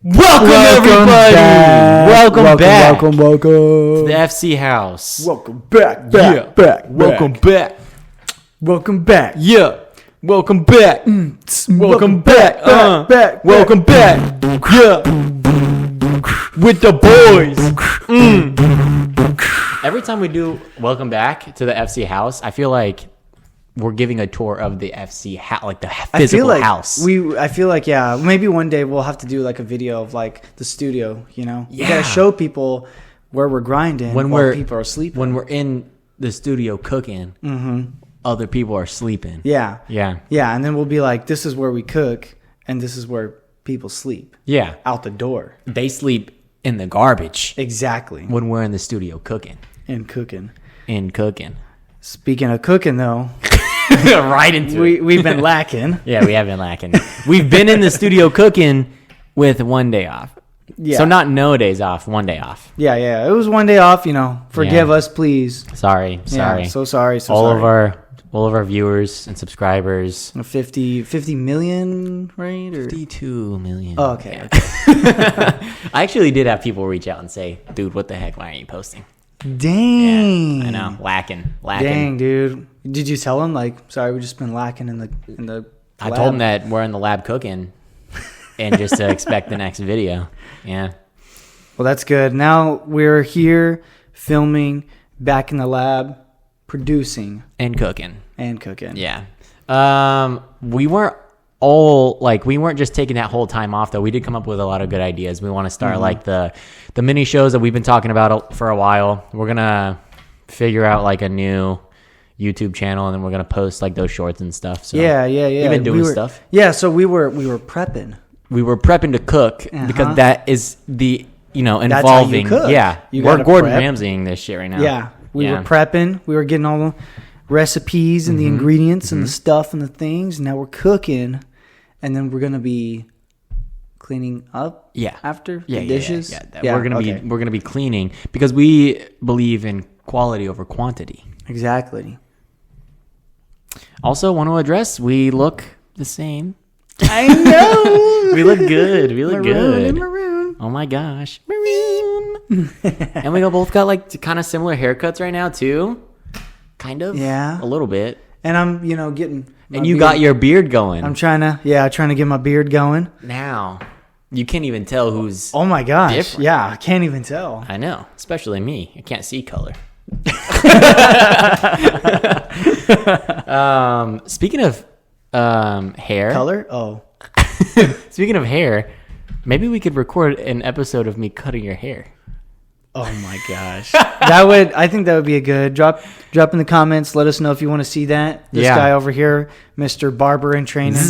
Welcome everybody! Welcome back Welcome. to the FC house. Welcome back. Welcome back. Welcome back. Yeah. Welcome back. Welcome back. Back. Welcome back. Yeah. With the boys. Every time we do welcome back to the FC house, I feel like we're giving a tour of the FC house, like the physical house. I feel like, yeah, maybe one day we'll have to do like a video of like the studio, you know? Yeah. We gotta show people where we're grinding while people are sleeping. When we're in the studio cooking, other people are sleeping. Yeah. Yeah. Yeah, and then we'll be like, this is where we cook, and this is where people sleep. Yeah. Out the door. They sleep in the garbage. Exactly. When we're in the studio cooking. And cooking. Speaking of cooking, though, right into it. We've been lacking. Yeah, we have been lacking. We've been in the studio cooking with one day off. Yeah. So not no days off, one day off. Yeah. It was one day off, you know. Forgive us, please. Sorry. Yeah, so sorry. All of our viewers and subscribers. 50 million, right? Or 52 million. Oh, okay. Yeah. I actually did have people reach out and say, dude, what the heck? Why aren't you posting? Dang. Yeah, I know. Lacking. Dang, dude. Did you tell him, like, sorry, we've just been lacking in the lab? I told him that we're in the lab cooking and just to expect the next video. Yeah. Well, that's good. Now we're here filming, back in the lab, producing. And cooking. Yeah. We weren't just taking that whole time off though. We did come up with a lot of good ideas. We want to start like the mini shows that we've been talking about for a while. We're gonna figure out like a new YouTube channel, and then we're gonna post like those shorts and stuff. So Yeah. We've been doing stuff. Yeah, so we were prepping. We were prepping to cook because that is the involving. That's how you cook. Yeah, You we're gotta Gordon prep. Ramsaying this shit right now. Yeah, we were prepping. We were getting all the recipes and the ingredients and the stuff and the things. Now we're cooking, and then we're gonna be cleaning up. After the dishes. Yeah. We're gonna be cleaning because we believe in quality over quantity. Exactly. Also, want to address we look the same. I know. We look good. We look good. Maroon. Oh my gosh, maroon. And we both got like kind of similar haircuts right now too. Kind of. Yeah. A little bit. And I'm, getting. And you got your beard going. I'm trying to get my beard going. Now, you can't even tell who's. Oh my gosh. different. Yeah, I can't even tell. I know, especially me. I can't see color. Speaking of hair. Color? Oh. Speaking of hair, maybe we could record an episode of me cutting your hair. Oh my gosh. I think that would be a good drop in the comments. Let us know if you want to see that. This guy over here, Mr. Barber in training.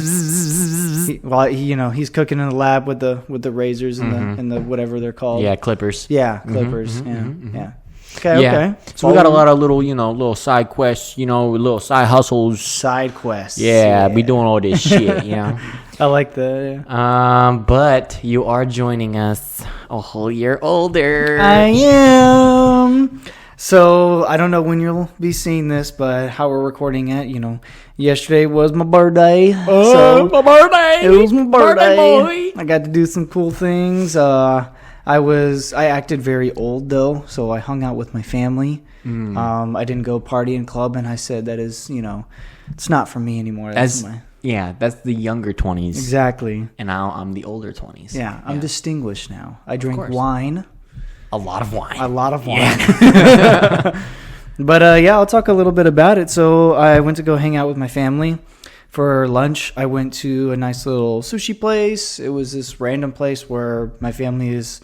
He's cooking in the lab with the razors and the whatever they're called. Yeah, clippers. Yeah, clippers. Yeah. Okay. So we got a lot of little side quests, little side hustles. Side quests. Yeah, be doing all this shit, I like that. Yeah. But you are joining us a whole year older. I am. So I don't know when you'll be seeing this, but how we're recording it, yesterday was my birthday. Oh, my birthday! It was my birthday. Boy. I got to do some cool things. I acted very old though, so I hung out with my family. I didn't go party and club, and I said that is, it's not for me anymore. That's the younger 20s. Exactly. And now I'm the older 20s. Yeah, I'm distinguished now. I drink wine. A lot of wine. Yeah. But I'll talk a little bit about it. So I went to go hang out with my family for lunch. I went to a nice little sushi place. It was this random place where my family is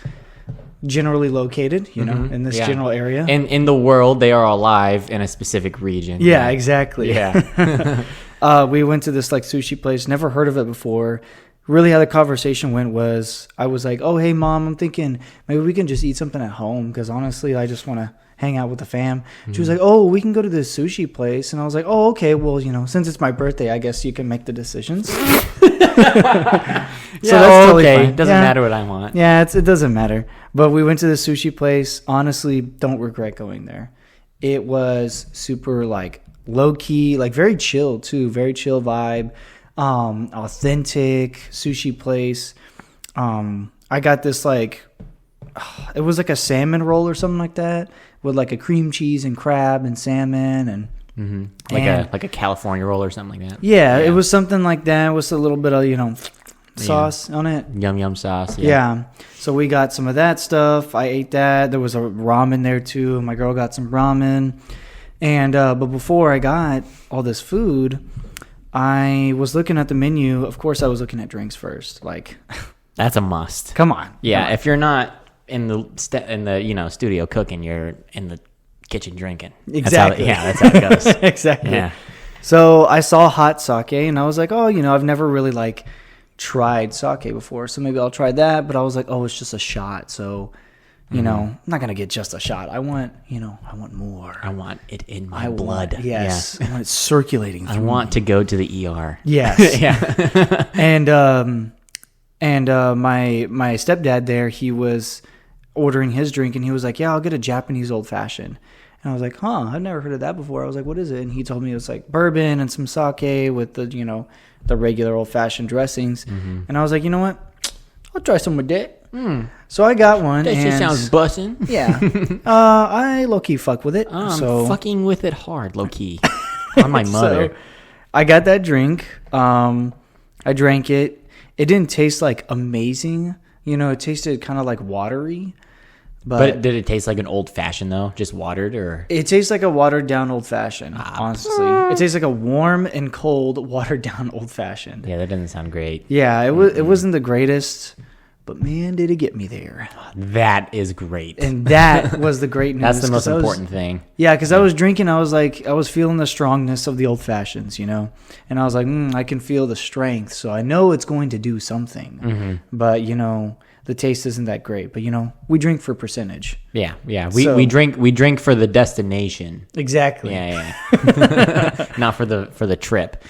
generally located, in this general area. And in the world, they are alive in a specific region. Yeah, exactly. Yeah. We went to this like sushi place. Never heard of it before. Really how the conversation went was I was like, oh, hey, Mom, I'm thinking maybe we can just eat something at home because honestly, I just want to hang out with the fam. She was like, oh, we can go to this sushi place. And I was like, oh, okay, well, since it's my birthday, I guess you can make the decisions. So that's totally fine. It doesn't matter what I want. Yeah, it doesn't matter. But we went to the sushi place. Honestly, don't regret going there. It was super like low key, like very chill too, very chill vibe. Authentic sushi place. I got this like, it was like a salmon roll or something like that with like a cream cheese and crab and salmon and like a California roll or something like that. Yeah, it was something like that with a little bit of sauce on it. Yum sauce. Yeah. So we got some of that stuff. I ate that. There was a ramen there too. My girl got some ramen. And but before I got all this food, I was looking at the menu. Of course, I was looking at drinks first. Like, that's a must. Come on. Yeah, if you're not in the studio cooking, you're in the kitchen drinking. Exactly. That's how it goes. Exactly. Yeah. So I saw hot sake, and I was like, oh, I've never really like tried sake before, so maybe I'll try that. But I was like, oh, it's just a shot, so I'm not gonna get just a shot. I want more. I want it in my blood. Yes, I want it circulating. I want to go to the ER. Yes. Yeah. And my stepdad there, he was ordering his drink, and he was like, yeah, I'll get a Japanese old fashioned. And I was like, I've never heard of that before. I was like, what is it? And he told me it was like bourbon and some sake with the regular old fashioned dressings. And I was like, you know what? I'll try some with that. So I got one. That just sounds bussin'. Yeah. I low-key fuck with it. I'm fucking with it hard, low-key. On my mother. So I got that drink. I drank it. It didn't taste like amazing. It tasted kind of like watery. But did it taste like an old-fashioned, though? Just watered, or? It tastes like a watered-down old-fashioned, honestly. It tastes like a warm and cold, watered-down old-fashioned. Yeah, that doesn't sound great. Yeah, it wasn't the greatest, but man, did it get me there. That is great. And that was the great news. That's the most important thing. Yeah, because I was drinking, I was feeling the strongness of the old-fashions, And I was like, I can feel the strength, so I know it's going to do something. But, the taste isn't that great, but we drink for percentage. Yeah. We drink for the destination. Exactly. Yeah. Not for the trip.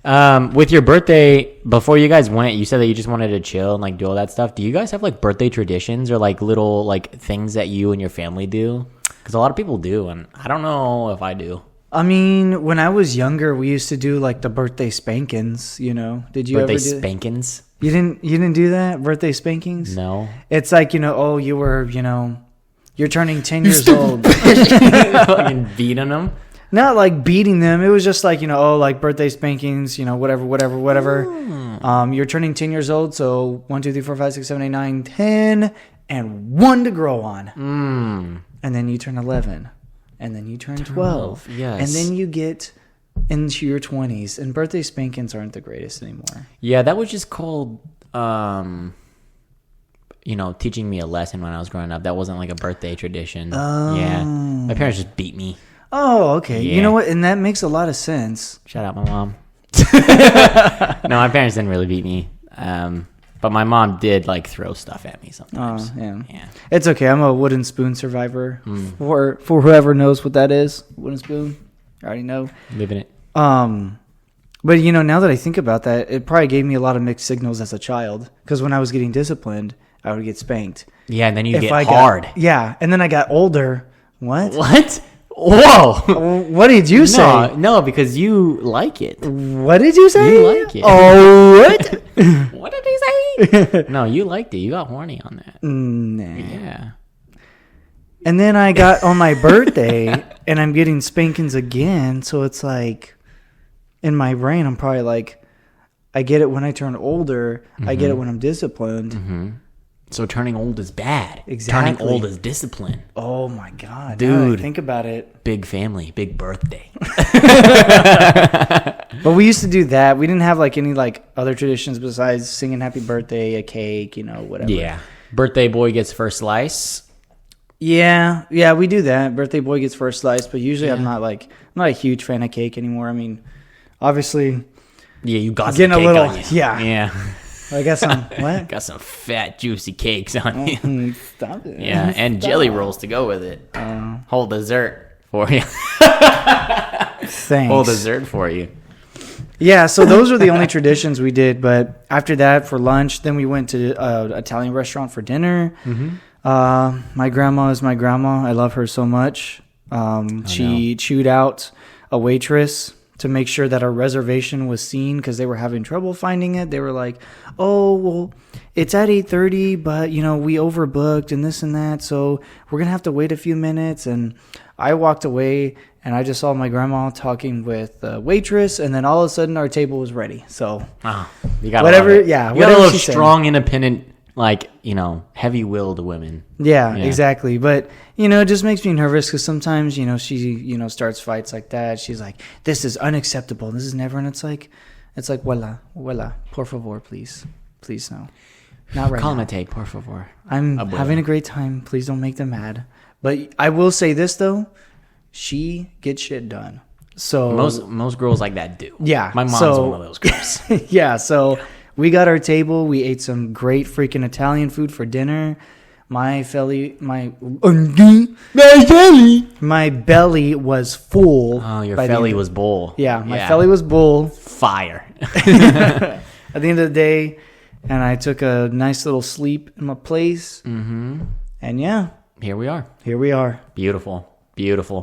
With your birthday, before you guys went, you said that you just wanted to chill and like do all that stuff. Do you guys have like birthday traditions or like little like things that you and your family do? Because a lot of people do, and I don't know if I do. I mean, when I was younger, we used to do like the birthday spankings. Did you birthday ever do spankings? You didn't do that? Birthday spankings? No. It's like, you were, you're turning 10 years old. Fucking beating them? Not like beating them. It was just like, like birthday spankings, whatever. You're turning 10 years old, so 1, 2, 3, 4, 5, 6, 7, 8, 9, 10, and 1 to grow on. And then you turn 11. And then you turn 12. Yes. And then you get into your 20s, and birthday spankings aren't the greatest anymore. Yeah, that was just called teaching me a lesson when I was growing up. That wasn't like a birthday tradition. Yeah, my parents just beat me. Oh, okay. Yeah. You know what, and that makes a lot of sense. Shout out my mom. No, my parents didn't really beat me, but my mom did like throw stuff at me sometimes. Yeah. It's okay. I'm a wooden spoon survivor. For whoever knows what that is, wooden spoon. I already know. Living it. But now that I think about that, it probably gave me a lot of mixed signals as a child. Because when I was getting disciplined, I would get spanked. Yeah, and then you get hard. And then I got older. What? Whoa. What did you say? No, because you like it. What did you say? You like it. Oh, what? What did he say? No, you liked it. You got horny on that. Nah. Yeah. And then I got on my birthday, and I'm getting spankings again. So it's like, in my brain, I'm probably like, I get it when I turn older. I get it when I'm disciplined. So turning old is bad. Exactly. Turning old is discipline. Oh my God. Dude. Now that I think about it. Big family, big birthday. But we used to do that. We didn't have like any like other traditions besides singing happy birthday, a cake, whatever. Yeah. Birthday boy gets first slice. Yeah, we do that. Birthday boy gets first slice, but usually I'm not a huge fan of cake anymore. I mean, obviously. Yeah, you got getting some cake a little. on you. Yeah. I got some what? Got some fat, juicy cakes on you. Stop it. Yeah, and jelly rolls to go with it. Whole dessert for you. Thanks. Whole dessert for you. Yeah, so those are the only traditions we did. But after that, for lunch, then we went to an Italian restaurant for dinner. My grandma is my grandma. I love her so much. She chewed out a waitress to make sure that our reservation was seen because they were having trouble finding it. They were like, "Oh, well, it's at 8:30, but we overbooked and this and that, so we're gonna have to wait a few minutes." And I walked away and I just saw my grandma talking with the waitress, and then all of a sudden our table was ready. So you got whatever, yeah, you got a little strong, independent, heavy-willed women. Yeah, exactly. But it just makes me nervous because sometimes she starts fights like that. She's like, "This is unacceptable. This is never." And it's like, "Huela, por favor, please, no, not right now. Calmate, por favor. I'm having a great time. Please don't make them mad." But I will say this though, she gets shit done. So most girls like that do. Yeah, my mom's one of those girls. Yeah, so we got our table. We ate some great freaking Italian food for dinner. My belly was full. Oh, your belly was full. Yeah, my belly was full. Fire. At the end of the day, and I took a nice little sleep in my place. Mm-hmm. And here we are. Beautiful.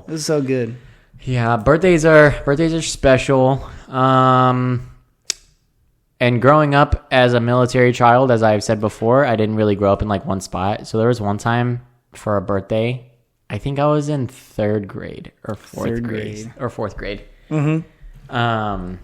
This is so good. Yeah, birthdays are special. And growing up as a military child, as I've said before, I didn't really grow up in one spot. So there was one time for a birthday, I think I was in third grade or fourth grade. Mm-hmm.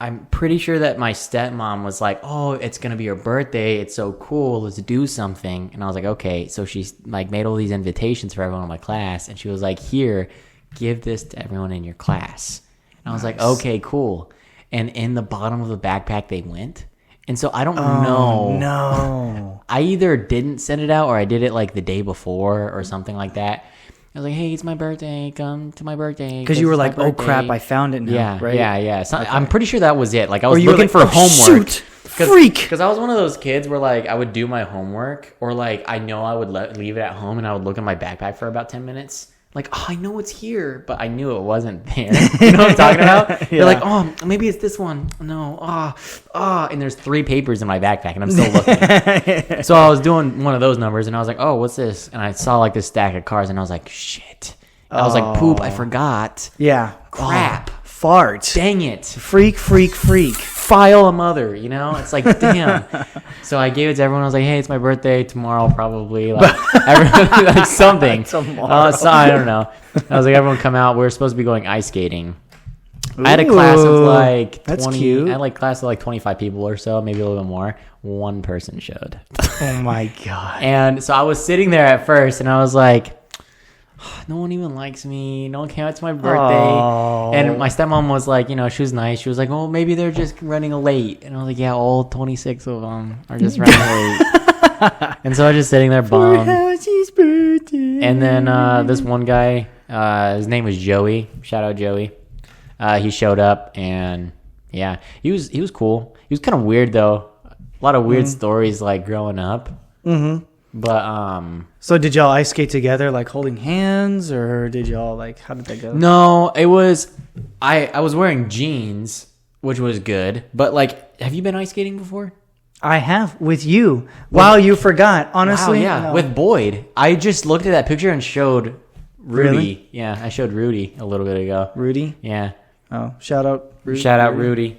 I'm pretty sure that my stepmom was like, "Oh, it's gonna be your birthday. It's so cool. Let's do something." And I was like, "Okay." So she's made all these invitations for everyone in my class, and she was like, "Here, give this to everyone in your class." And I was like, "Okay, cool." And in the bottom of the backpack they went. And so I don't know. No. I either didn't send it out or I did it the day before or something like that. I was like, "Hey, it's my birthday. Come to my birthday." Because you were like, "Oh crap, I found it now." Yeah, right? yeah. So Okay. I'm pretty sure that was it. I was looking for homework. Shoot, freak. Because I was one of those kids where I would do my homework or I know I would leave it at home and I would look in my backpack for about 10 minutes. I know it's here, but I knew it wasn't there. You know what I'm talking about? Yeah. You're like, "Oh, maybe it's this one." No, and there's 3 papers in my backpack, and I'm still looking. So I was doing one of those numbers, and I was like, "Oh, what's this?" And I saw this stack of cards, and I was like, "Shit!" I was like, "Poop! I forgot." Yeah. Crap. Fart. Dang it. Freak. File a mother, It's damn. So I gave it to everyone. I was like, "Hey, it's my birthday tomorrow, probably." Everyone, something. Tomorrow. So I don't know. I was like, "Everyone come out. We're supposed to be going ice skating." I had a class of that's 20. cute. I had class of 25 people or so, maybe a little bit more. One person showed. Oh my God. And so I was sitting there at first, and I was like, "No one even likes me. No one came out to my birthday." Oh. And my stepmom was like, she was nice. She was like, "Oh, maybe they're just running late." And I was like, "Yeah, all 26 of them are just running late." And so I was just sitting there bummed. And then this one guy, his name was Joey. Shout out Joey. He showed up, and he was cool. He was kind of weird though. A lot of weird stories growing up. Mm-hmm. But so did y'all ice skate together, holding hands, or did y'all how did that go? No, it was I was wearing jeans, which was good. But have you been ice skating before? I have with you. Wow, you forgot. Honestly, wow, yeah, no. With Boyd. I just looked at that picture and showed Rudy. Really? Yeah, I showed Rudy a little bit ago. Rudy? Yeah. Oh, shout out Rudy. Shout out Rudy.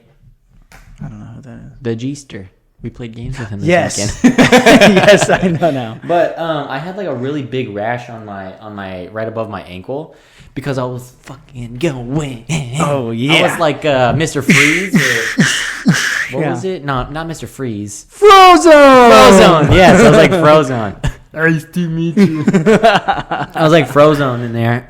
I don't know who that is. The G-ster. We played games with him this yes. weekend. Yes, I know now. But I had a really big rash on my right above my ankle because I was fucking going. Oh yeah. I was like Mr. Freeze or what was it? No, not Mr. Freeze. Frozen. Yes, I was like Frozen. Nice to meet you. I was like Frozen in there.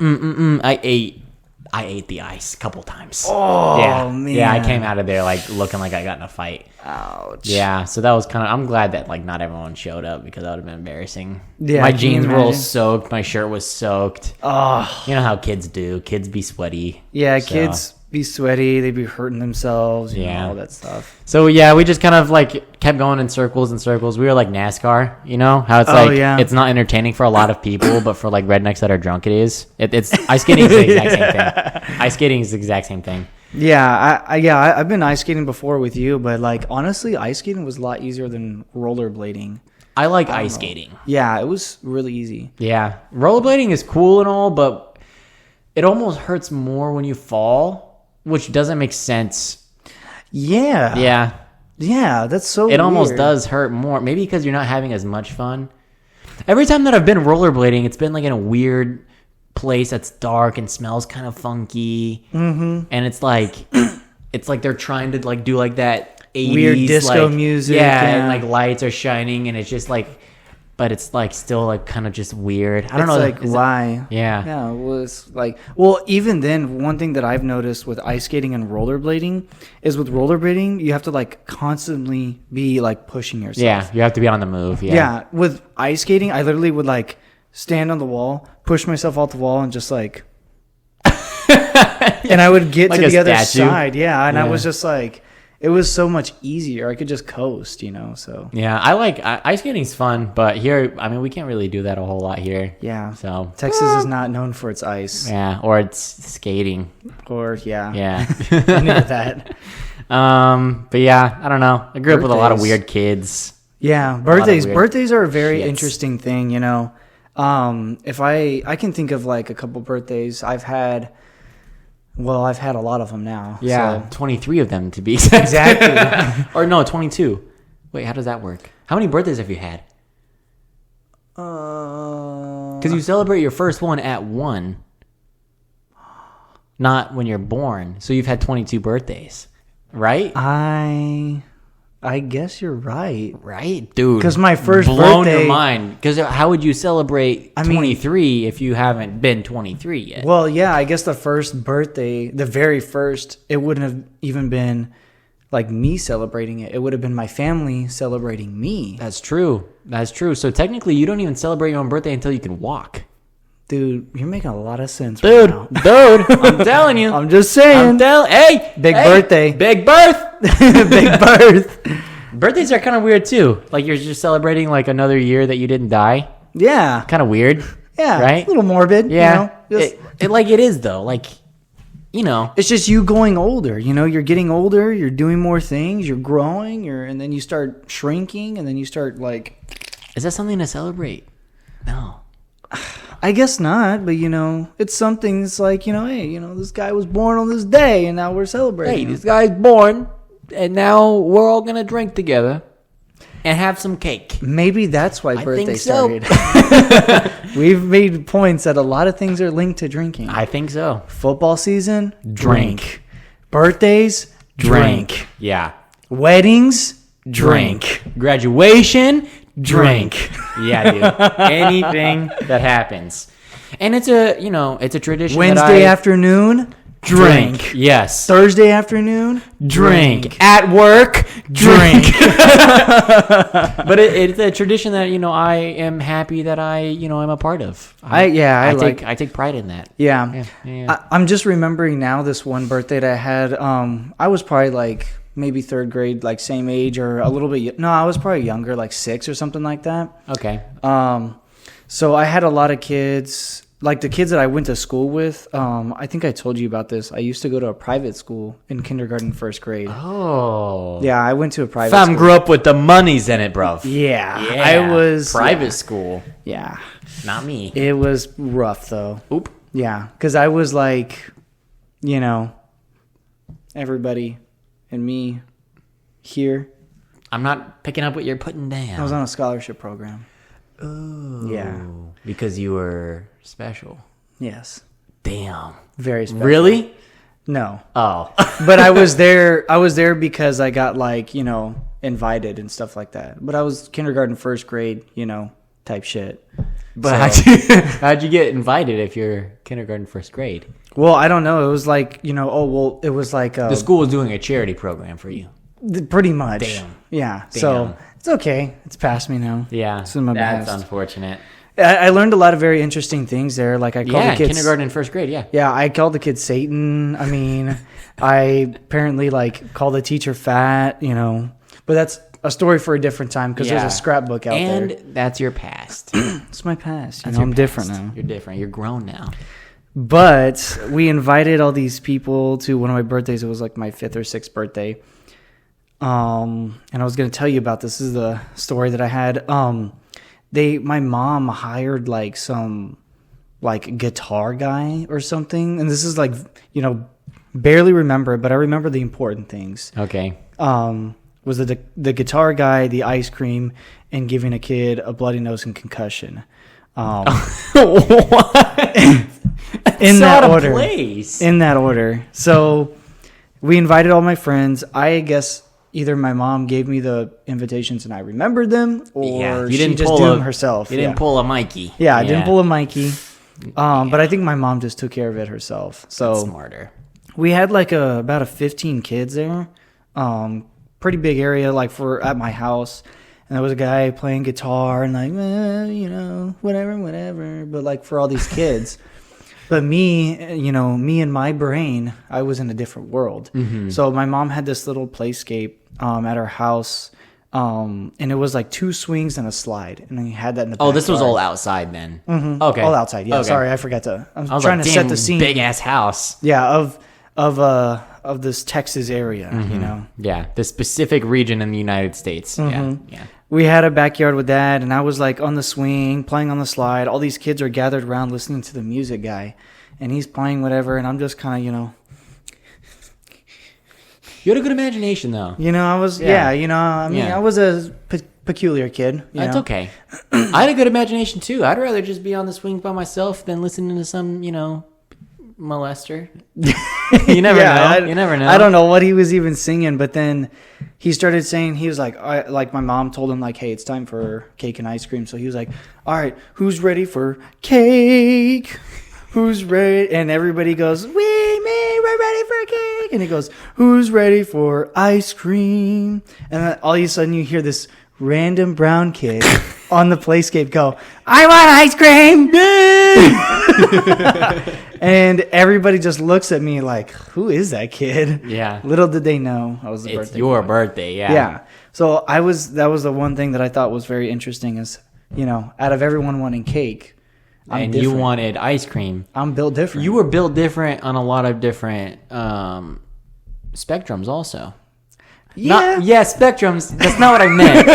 I ate the ice a couple times. Oh, yeah. man. Yeah, I came out of there looking like I got in a fight. Ouch. Yeah, so that was I'm glad that not everyone showed up because that would have been embarrassing. Yeah, my jeans were all soaked. My shirt was soaked. Oh. You know how kids do. Kids be sweaty. Yeah, so. Kids be sweaty. They be hurting themselves. All that stuff. So yeah, we just kind of kept going in circles and circles. We were like NASCAR. You know how it's it's not entertaining for a lot of people, but for rednecks that are drunk, it is. It's ice skating is the exact same thing. Ice skating is the exact same thing. Yeah, I've been ice skating before with you, but honestly, ice skating was a lot easier than rollerblading. I like ice skating. Yeah, it was really easy. Yeah, rollerblading is cool and all, but it almost hurts more when you fall which doesn't make sense. Yeah. Yeah. That's so It almost weird. does hurt more. Maybe because you're not having as much fun. Every time that I've been rollerblading, it's been like in a weird place that's dark and smells kind of funky. Mm-hmm. And it's like they're trying to like do like that 80s weird disco like, music. Yeah, and like lights are shining and it's just like, but it's like still like kind of just weird. I don't know. Like why? Yeah. It was like, well, even then, one thing that I've noticed with ice skating and rollerblading is with rollerblading, you have to like constantly be like pushing yourself. Yeah, you have to be on the move. Yeah. With ice skating, I literally would like stand on the wall, push myself off the wall, and just like, and I would get Like to a the other statue. side. Yeah. And I Yeah. was just like, it was so much easier. I could just coast, so. Yeah, I like ice skating's fun, but here, I mean, we can't really do that a whole lot here. Yeah. So Texas is not known for its ice. yeah, or it's skating. Or, yeah. Yeah. Any of that. But yeah, I don't know. I grew up with a lot of Birthdays. weird kids. Yeah, of birthdays. weird Birthdays are a very shits. interesting thing, If I can think of like a couple birthdays I've had. Well, I've had a lot of them now. Yeah, so. 23 of them to be exact. Exactly. Or no, 22. Wait, how does that work? How many birthdays have you had? Because you celebrate your first one at 1, not when you're born. So you've had 22 birthdays, right? I guess you're right. Right, dude. 'Cause my first blown birthday- your mind. Because how would you celebrate I mean- 23 if you haven't been 23 yet? Well, yeah, I guess the first birthday, the very first, it wouldn't have even been like me celebrating it. It would have been my family celebrating me. That's true. That's true. So technically, you don't even celebrate your own birthday until you can walk. Dude, you're making a lot of sense Dude, right now. dude, I'm telling you. I'm just saying. Hey, Big hey, birthday. big birth. Big birth. Birthdays are kind of weird too. Like you're just celebrating like another year that you didn't die. Yeah. Kind of weird. Yeah. Right? A little morbid. Yeah. Just- It like it is though. Like, it's just you going older. You're getting older. You're doing more things. You're growing. And then you start shrinking. And then you start like. is that something to celebrate? No. I guess not. But it's something. It's like hey, this guy was born on this day, and now we're celebrating. Hey, this guy's born, and now we're all gonna drink together and have some cake. Maybe that's why birthday think so. started. We've made points that a lot of things are linked to drinking. I think so. Football season, Drink. Birthdays, drink. Yeah. Weddings, drink. Graduation, drink. Yeah, dude. Anything that happens. And it's a tradition. Wednesday afternoon, drink. Yes. Thursday afternoon, Drink. At work, drink. But it's a tradition that, I am happy that I'm a part of. I take pride in that. Yeah. Yeah. I'm just remembering now this one birthday that I had. I was probably like maybe third grade, like same age or a little bit. No, I was probably younger, like 6 or something like that. Okay. So I had a lot of kids, like the kids that I went to school with. I think I told you about this. I used to go to a private school in kindergarten, first grade. Oh. Yeah, I went to a private Fam school. grew up with the monies in it, bro. Yeah, I was private school. Yeah, Not me. it was rough though. Oop. Yeah, because I was like, everybody and me here. I'm not picking up what you're putting down. I was on a scholarship program. Oh. Yeah. Because you were special. Yes, Damn. very special. Really? No, Oh. but I was there. I was there because I got like invited and stuff like that. But I was kindergarten, first grade, type shit. But So- how'd you get invited if you're kindergarten, first grade? Well, I don't know. It was like it was like The school was doing a charity program for you. pretty much. Damn. Yeah. Damn. So it's okay. It's past me now. Yeah. It's in my That's past. unfortunate. I learned a lot of very interesting things there. Like I called Yeah, the kids kindergarten and first grade, yeah. Yeah, I called the kid Satan. I mean, I apparently called the teacher fat. But that's a story for a different time because Yeah. there's a scrapbook out And there. that's your past. It's my past. That's I'm your different past. now. You're different. You're grown now. But we invited all these people to one of my birthdays. It was like my 5th or 6th birthday. And I was going to tell you about this. This is the story that I had. My mom hired some guitar guy or something. And this is barely remember it, but I remember the important things. Okay. Was the guitar guy, the ice cream, and giving a kid a bloody nose and concussion. What? In that order. Place. In that order. So we invited all my friends. I guess either my mom gave me the invitations and I remembered them, or she just did them herself. You didn't pull a Mikey. Yeah, I didn't pull a Mikey. But I think my mom just took care of it herself. So that's smarter. We had like about 15 kids there. Pretty big area, like at my house. And there was a guy playing guitar and like, whatever. But like for all these kids. But me and my brain, I was in a different world. Mm-hmm. So my mom had this little playscape at her house. And it was like 2 swings and a slide. And then you had that in the backyard. Oh, this was all outside then. Mm-hmm. Okay. All outside, yeah. Okay. Sorry, I forgot to. I was trying to set the scene. Big ass house. Yeah, of this Texas area, mm-hmm. Yeah, the specific region in the United States. Mm-hmm. Yeah. We had a backyard with that, and I was like on the swing, playing on the slide. All these kids are gathered around listening to the music guy, and he's playing whatever, and I'm just kind of, You had a good imagination, though. I was, I was a peculiar kid. That's okay. I had a good imagination, too. I'd rather just be on the swing by myself than listening to some, molester. You never know. You never know. I don't know what he was even singing, but then he started saying, he was like, like my mom told him, like, hey, it's time for cake and ice cream. So he was like, all right, who's ready for cake? Who's ready? And everybody goes, we're ready for cake. And he goes, who's ready for ice cream? And then all of a sudden you hear this random brown kid on the playscape go, I want ice cream. And everybody just looks at me like, who is that kid? Yeah. Little did they know I was the birthday. It's your birthday, yeah. Yeah. So that was the one thing that I thought was very interesting is, out of everyone wanting cake, and you wanted ice cream. I'm built different. You were built different on a lot of different spectrums also. Yeah. Spectrums. That's not what I meant.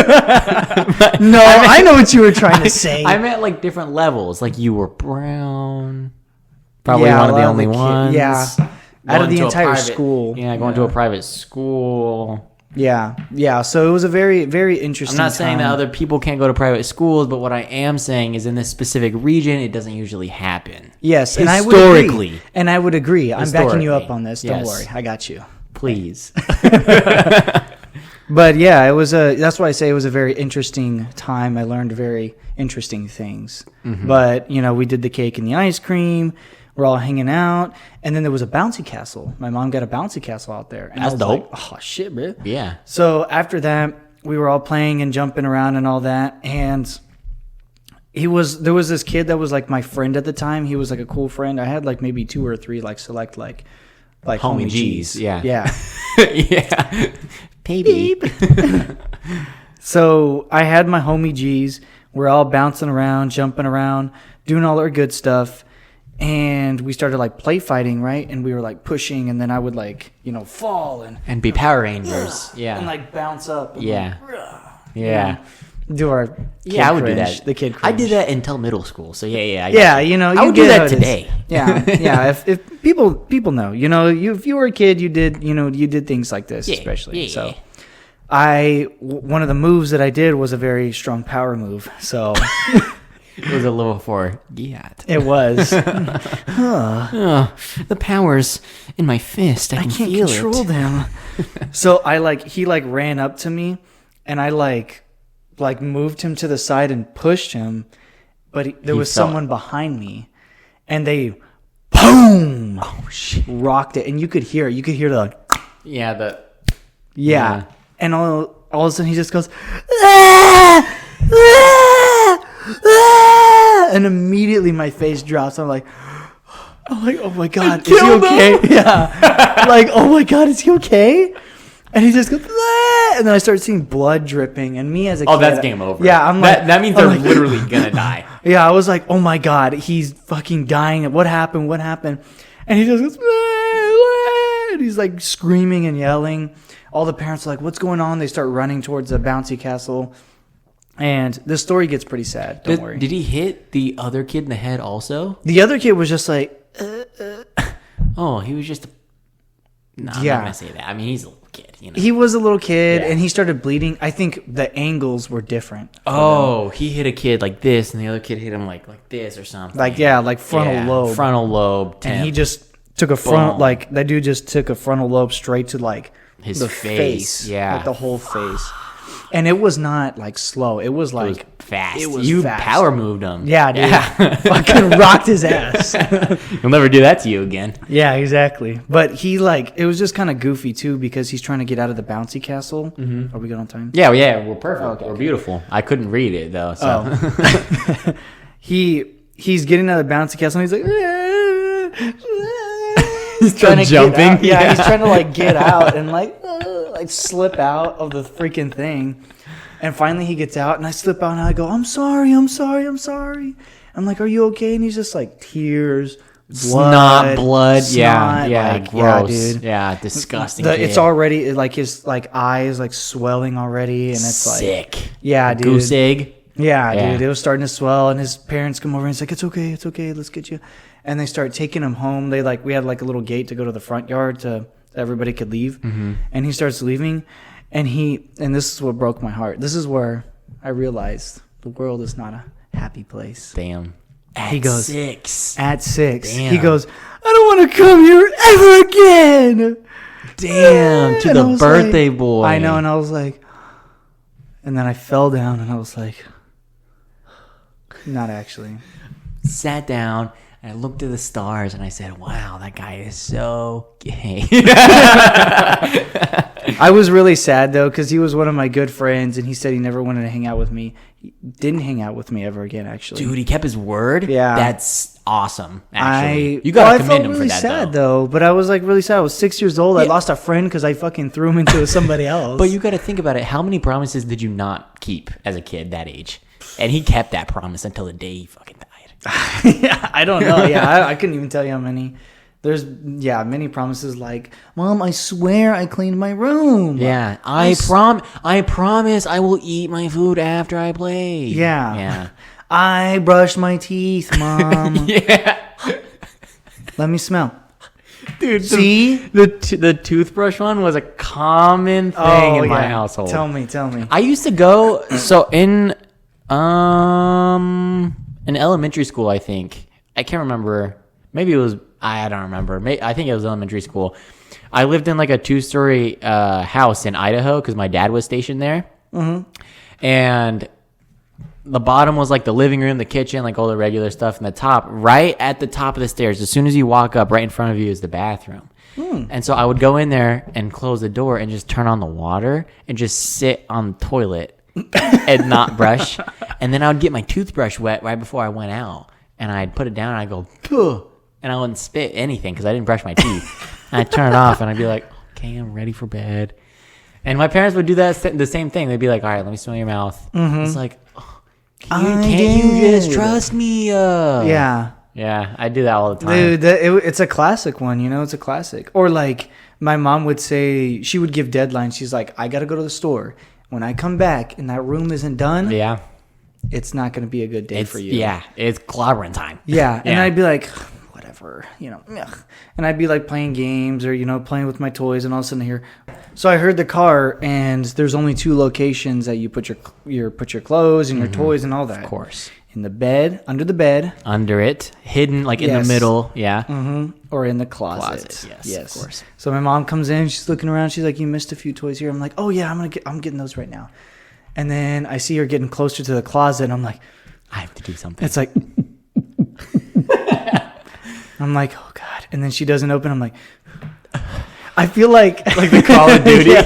I know what you were trying to say. I meant like different levels. Like you were brown. Probably one of the only ones. Yeah. Out of the entire school. Yeah, going to a private school. Yeah. So it was a very, very interesting I'm not saying that other people can't go to private schools, but what I am saying is in this specific region, it doesn't usually happen. Yes. Historically. And I would agree. I'm backing you up on this. Don't worry. I got you. Please. But yeah, it was that's why I say it was a very interesting time. I learned very interesting things. Mm-hmm. But, we did the cake and the ice cream. We're all hanging out. And then there was a bouncy castle. My mom got a bouncy castle out there. And that's dope. Like, oh, shit, bro. Yeah. So after that, we were all playing and jumping around and all that. And there was this kid that was like my friend at the time. He was like a cool friend. I had like maybe 2 or 3 like select like homie G's. Yeah. Yeah. Yeah. Baby. So I had my homie G's. We're all bouncing around, jumping around, doing all our good stuff. And we started like play fighting, right? And we were like pushing, and then I would like, fall and be Power Rangers. Yeah. And like bounce up. And yeah. Like, yeah. Do our kid I would cringe, do that. The kid cringe. I did that until middle school. So yeah. I would do that today. Yeah. If people know, if you were a kid, you did, you did things like this, especially. Yeah. So one of the moves that I did was a very strong power move. So it was a level 4 Giat. It was. The power's in my fist. I can't feel control them. So he ran up to me, and I like moved him to the side and pushed him, but there was someone behind me, and they boom, rocked it, and you could hear the and all of a sudden he just goes and immediately my face drops. I'm like, oh my god, is he okay? Yeah, like, oh my god, is he okay? And he just goes, and then I start seeing blood dripping, and me as a kid, that's game over. Yeah, I'm like, that means they're literally gonna die. Yeah, I was like, oh my god, he's fucking dying. What happened? And he just goes, and he's like screaming and yelling. All the parents are like, what's going on? They start running towards the bouncy castle. And the story gets pretty sad. Don't worry. Did he hit the other kid in the head also? The other kid was just like, Oh, he was just No, I'm not gonna say that. I mean, he's a little kid. You know, he was a little kid, and he started bleeding. I think the angles were different. Oh, he hit a kid like this, and the other kid hit him like this or something. Like frontal lobe, Temp. and he just took a front like that dude just took a frontal lobe straight to like his the face. Yeah, like the whole face. And it was not like slow. It was like fast. It was you fast. Power moved him. Yeah, dude. Fucking rocked his ass. He'll never do that to you again. Yeah, exactly. But he it was just kind of goofy too because he's trying to get out of the bouncy castle. Are we good on time? Yeah, we're perfect. We're beautiful. I couldn't read it though. So he's getting out of the bouncy castle and he's like he's trying to jumping. Yeah, he's trying to like get out and like slip out of the freaking thing. And finally he gets out and I slip out and I go, I'm sorry. I'm like, are you okay? And he's just like tears, blood. Snot, yeah, like, gross. Yeah, dude. Yeah, disgusting. It's already like his like eyes like swelling already, and it's like sick. Yeah, dude. Goose egg. Yeah, dude. It was starting to swell, and his parents come over and he's like, it's okay, let's get you. And they start taking him home. We had like a little gate to go to the front yard to everybody could leave. And he starts leaving, and this is what broke my heart. This is where I realized the world is not a happy place. Damn. He goes, 6. At 6. Damn. He goes, I don't want to come here ever again. Damn, to the birthday boy. I know, and I was like, and then I fell down, and I was like, not actually. Sat down, and I looked at the stars, and I said, wow, that guy is so gay. I was really sad, though, because he was one of my good friends, and he said he never wanted to hang out with me. He didn't hang out with me ever again, actually. Dude, he kept his word? Yeah. That's awesome, actually. You got to commend him really for that, sad, though. But I was, like, really sad. I was 6 years old. Yeah. I lost a friend because I fucking threw him into somebody else. But you got to think about it. How many promises did you not keep as a kid that age? And he kept that promise until the day he fucking died. Yeah, I don't know. Yeah, I couldn't even tell you how many. There's many promises like, Mom, I swear I cleaned my room. Yeah, I promise I will eat my food after I play. Yeah. I brushed my teeth, Mom. Yeah. Let me smell. Dude, see? The toothbrush one was a common thing in my household. Tell me. I used to go in elementary school, I think. I can't remember. Maybe it was, I don't remember. I think it was elementary school. I lived in like a 2-story house in Idaho because my dad was stationed there. And the bottom was like the living room, the kitchen, like all the regular stuff. And the top, right at the top of the stairs, as soon as you walk up, right in front of you is the bathroom. And so I would go in there and close the door and just turn on the water and just sit on the toilet and not brush. And then I would get my toothbrush wet right before I went out. And I'd put it down and I'd go, "Puh," and I wouldn't spit anything because I didn't brush my teeth. And I'd turn it off and I'd be like, okay, I'm ready for bed. And my parents would do the same thing. They'd be like, all right, let me smell your mouth. It's like, oh, can't you just trust me? Yeah, I do that all the time. Dude, it's a classic one, it's a classic. Or like my mom would say, she would give deadlines. She's like, I got to go to the store. When I come back and that room isn't done, it's not going to be a good day for you. Yeah, it's clobbering time. Yeah, and I'd be like, whatever, ugh. And I'd be like playing games or, playing with my toys, and all of a sudden I hear. So I heard the car, and there's only 2 locations that you put your clothes and your toys and all that. Of course. In the bed, under the bed. Under it, hidden like in the middle, or in the closet. Yes, of course. So my mom comes in, she's looking around, she's like, you missed a few toys here. I'm like, oh yeah, I'm getting those right now. And then I see her getting closer to the closet, and I'm like, I have to do something. It's like, I'm like, oh God. And then she doesn't open. I'm like, I feel like the Call of Duty.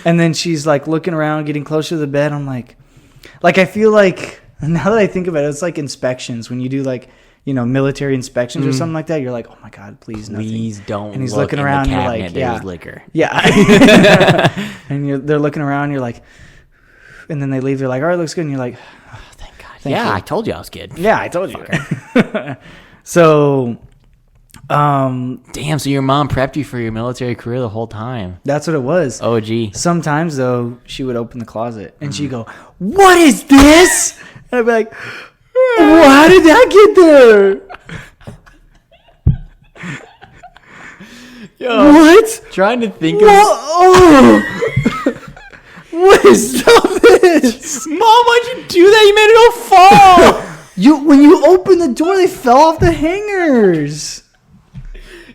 And then she's like looking around, getting closer to the bed. I'm like I feel like, now that I think about it, it's like inspections when you do like, military inspections or something like that. You're like, oh my God, please don't. And he's looking around. You're like, there's liquor. Yeah. And they're looking around. You're like, and then they leave. They're like, all right, looks good. And you're like, oh, thank God. Thank you. I told you I was good. Yeah, I told you. So, damn. So your mom prepped you for your military career the whole time. That's what it was. Oh, gee. Sometimes though, she would open the closet and she'd go, "What is this?" And I'd be like, "How did that get there?" Yo, what? Trying to think What? of. Oh. What is this? Mom, why'd you do that? You made it all fall. When you opened the door, they fell off the hangers.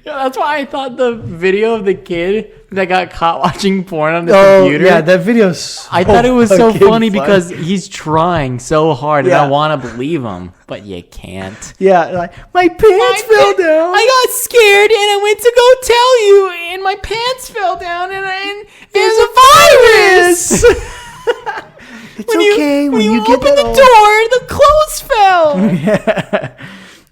Yeah, that's why I thought the video of the kid that got caught watching porn on the computer. Yeah, that video's I thought it was so funny funny. because he's trying so hard, and Yeah. I want to believe him, but you can't. Yeah, like, my pants fell down. I got scared, and I went to go tell you, and my pants fell down, and there's a virus. It's okay when you get open the door, the clothes fell. Yeah.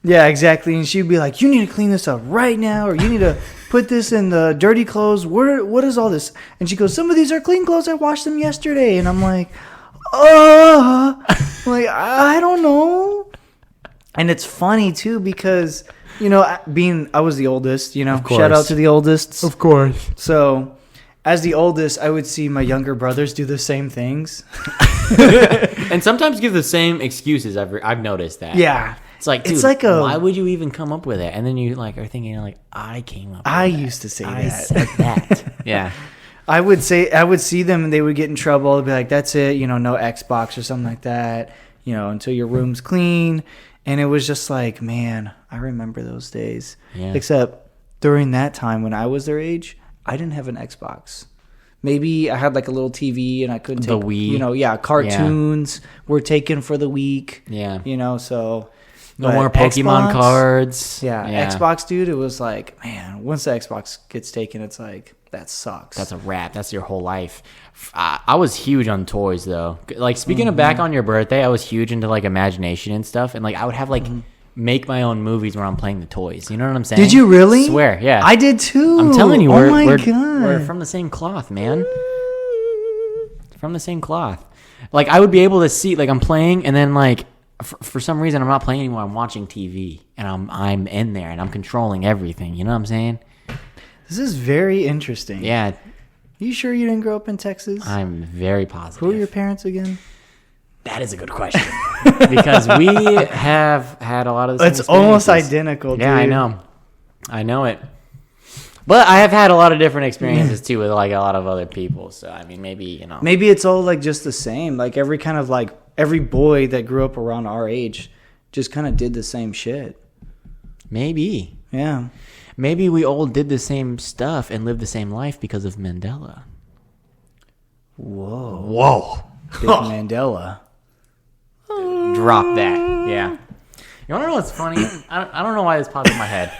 Yeah, exactly. And she'd be like, you need to clean this up right now, or you need to put this in the dirty clothes. What is all this? And she goes, some of these are clean clothes. I washed them yesterday. And I'm like, I don't know. And it's funny, too, because, I was the oldest, shout out to the oldest. Of course. So as the oldest, I would see my younger brothers do the same things. And sometimes give the same excuses. I've noticed that. Yeah. It's like, dude, why would you even come up with it? And then you are thinking, I came up with I that. used to say I that. said that. Yeah. I would see them and they would get in trouble. They'd be like, that's it, no Xbox or something like that, until your room's clean. And it was just like, man, I remember those days. Yeah. Except during that time when I was their age, I didn't have an Xbox. Maybe I had like a little TV and I couldn't The take, Wii. Cartoons were taken for the week. Yeah. So... No more Pokemon cards. Yeah, Xbox, dude, it was like, man, once the Xbox gets taken, it's like, that sucks. That's a wrap. That's your whole life. I was huge on toys, though. Like, speaking of back on your birthday, I was huge into, imagination and stuff. And, I would have, make my own movies where I'm playing the toys. You know what I'm saying? Did you really? I swear, yeah. I did, too. I'm telling you, God. we're from the same cloth, man. From the same cloth. I would be able to see, I'm playing, and then, for some reason, I'm not playing anymore. I'm watching TV, and I'm in there, and I'm controlling everything. You know what I'm saying? This is very interesting. Yeah. You sure you didn't grow up in Texas? I'm very positive. Who are your parents again? That is a good question. Because we have had a lot of the same It's almost experiences. identical, dude. Yeah, I know. I know it. But I have had a lot of different experiences, too, with, a lot of other people. So, I mean, maybe, Maybe it's all, just the same. Every kind of, every boy that grew up around our age just kind of did the same shit. Maybe. Yeah. Maybe we all did the same stuff and lived the same life because of Mandela. Whoa. Big Mandela. Drop that. Yeah. You want to know what's funny? I don't know why this popped in my head.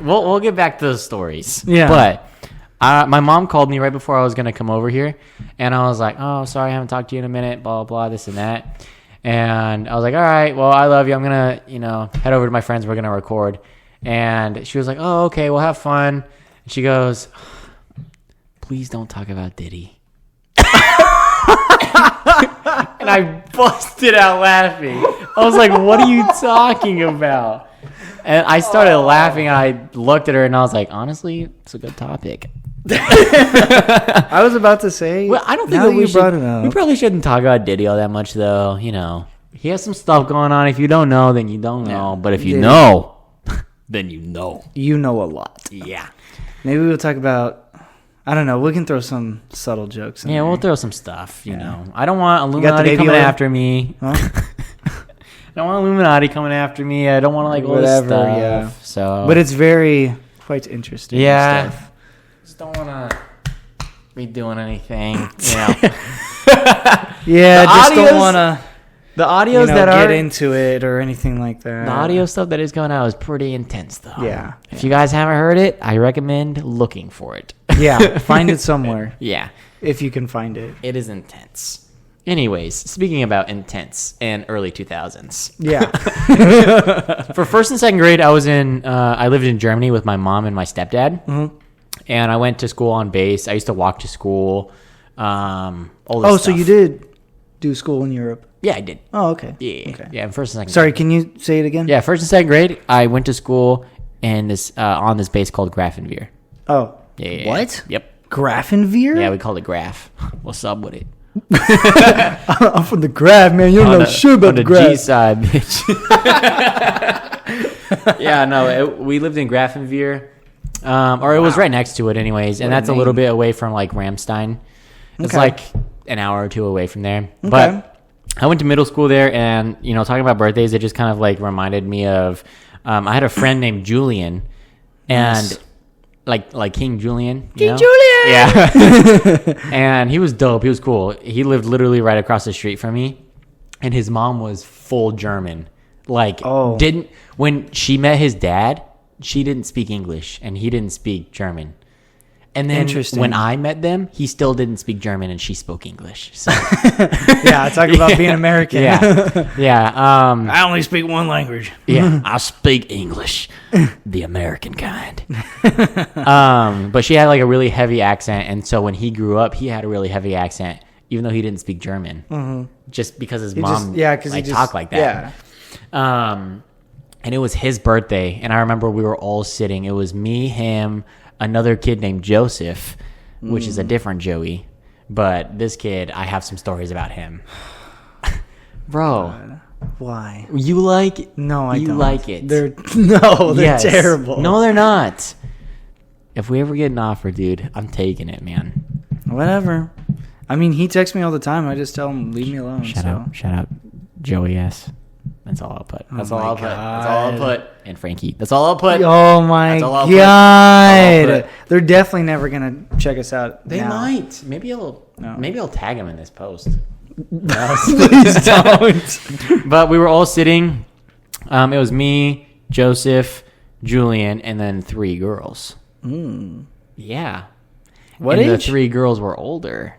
We'll get back to the stories. Yeah. But my mom called me right before I was going to come over here. And I was like, oh, sorry, I haven't talked to you in a minute, blah, blah, blah, this and that. And I was like, all right, well, I love you. I'm going to, head over to my friends. We're going to record. And she was like, oh, okay, we'll have fun. And she goes, please don't talk about Diddy. And I busted out laughing. I was like, what are you talking about? And I started laughing, and I looked at her, and I was like, honestly, it's a good topic. I was about to say, Well, I don't think now that we brought it up. We probably shouldn't talk about Diddy all that much, though. He has some stuff going on. If you don't know, then you don't know. But if you Diddy. know, then you know. You know a lot. Yeah. Maybe we'll talk about, I don't know, we can throw some subtle jokes in Yeah, there. we'll throw some stuff, you know. I don't want got the Illuminati baby coming oil? after me. Huh? I don't want Illuminati coming after me. I don't want all this Whatever, stuff. yeah. So, But it's very, quite interesting. yeah, Stuff. just don't want to be doing anything. You know, Yeah, The just audios- don't want to the audios that get are into it or anything like that. the audio stuff that is going out is pretty intense, though. Yeah. If you guys haven't heard it, I recommend looking for it. Yeah, find it somewhere Yeah, if you can find it. it is intense. Anyways, speaking about intense and early 2000s. Yeah. For first and second grade, I lived in Germany with my mom and my stepdad. Mhm. And I went to school on base. I used to walk to school. All this Oh, so stuff. you did do school in Europe? Yeah, I did. Oh, okay. Yeah, Okay. yeah. First and second. Sorry, can you say it again? Yeah, first and second grade, I went to school in this on this base called Grafenwehr. Oh. Yeah. What? Yep. Grafenwehr? Yeah, we called it Graf. What's up with it? I'm from the Graf, man. You don't know shit on about the the Graf. G side, bitch. Yeah, no, we lived in Grafenwehr, Or it was right next to it anyways. And that's a little bit away from like Ramstein. It's like an hour or two away from there. Okay. But I went to middle school there, and, you know, talking about birthdays, it just kind of like reminded me of, I had a friend named Julian, and like King Julian. King Julian! Yeah. And he was dope. He was cool. He lived literally right across the street from me, and his mom was full German. Like, when she met his dad, she didn't speak English, and he didn't speak German. And then when I met them, he still didn't speak German, and she spoke English. So. Yeah, talk about being American. Yeah. I only speak one language. Yeah, I speak English, the American kind. But she had like a really heavy accent, and so when he grew up, he had a really heavy accent, even though he didn't speak German, just because his mom talked like that. Yeah. And it was his birthday, and I remember we were all sitting. It was me, him, another kid named Joseph, which is a different Joey, but this kid, I have some stories about him. Bro. God. Why? You like it? No, I don't. You like it? They're terrible. No, they're not. If we ever get an offer, dude, I'm taking it, man. Whatever. I mean, he texts me all the time. I just tell him, leave me alone. Shout out, Joey S. That's all I'll put. That's all I'll put. And Frankie. That's all I'll put. Oh my God. They're definitely never gonna check us out. They might. Maybe I'll tag him in this post. No, please don't. But we were all sitting. It was me, Joseph, Julian, and then 3 girls. Yeah. What age? The 3 girls were older.